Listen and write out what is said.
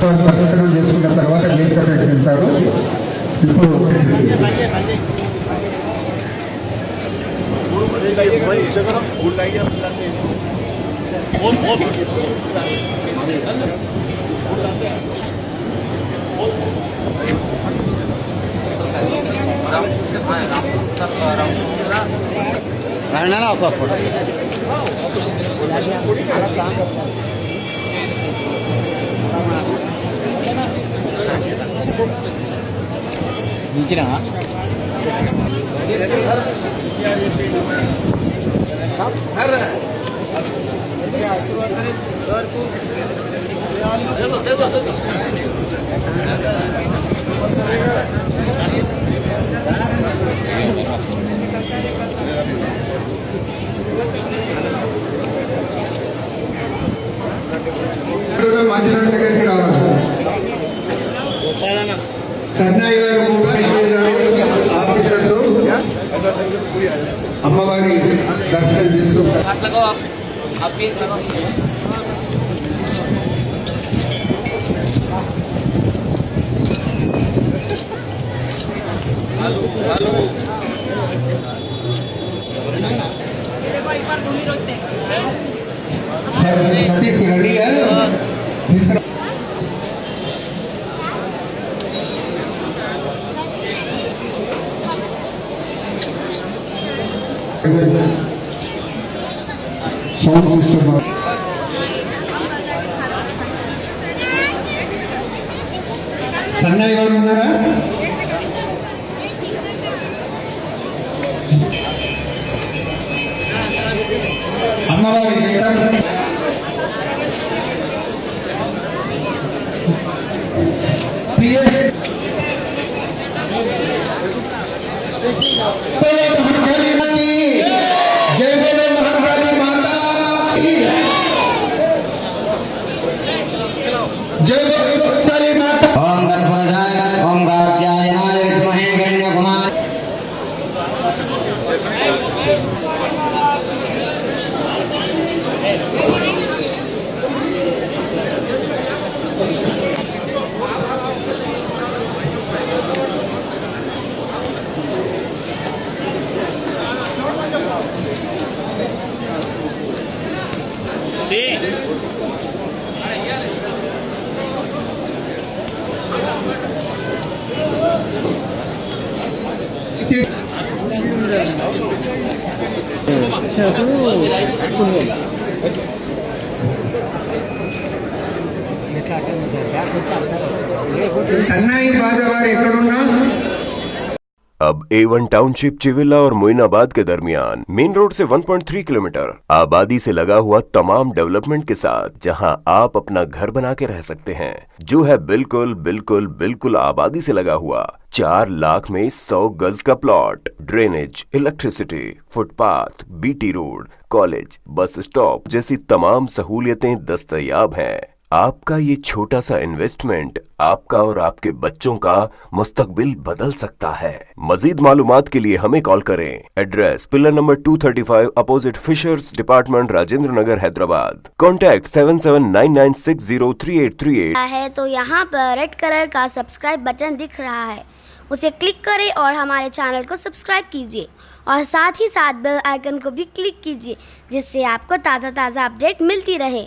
దర్శనం చేసుకున్న తర్వాత గేట్ కట్టడానికి వెళ్తారు. ఇప్పుడు ఒక ఫోటో नीचे మందిరం దగ్గరికి రావాలి. సన్నాయి గారు ఆఫీసర్స్ అమ్మవారి దర్శనం చేసుకుంటారు. సతీష్ రెడీగా తీసుకురా. సౌండ్ సిస్టమ్ సన్నాయి వాళ్ళు ఉన్నారా? అమ్మవారి పిఎస్ सन्नाई बाजावार एकडुन्ना अब A1 टाउनशिप चिविल्ला और मोइनाबाद के दरमियान मेन रोड से 1.3 किलोमीटर आबादी से लगा हुआ तमाम डेवलपमेंट के साथ जहां आप अपना घर बना के रह सकते हैं, जो है बिल्कुल बिल्कुल बिल्कुल आबादी से लगा हुआ 4 लाख में 100 गज का plot, drainage, electricity, footpath, BT road, college, bus stop जैसी तमाम सहूलियतें दस्तयाब हैं। आपका ये छोटा सा इन्वेस्टमेंट आपका और आपके बच्चों का मुस्तकबिल बदल सकता है। मजीद मालूमात के लिए हमें कॉल करें। Address pillar number 235 opposite fishers department, Rajendra Nagar, Hyderabad. Contact 7799603838 है। तो यहाँ पर रेड कलर का सब्सक्राइब बटन दिख रहा है, उसे क्लिक करें और हमारे चैनल को सब्सक्राइब कीजिए और साथ ही साथ बेल आइकन को भी क्लिक कीजिए, जिससे आपको ताज़ा अपडेट मिलती रहे।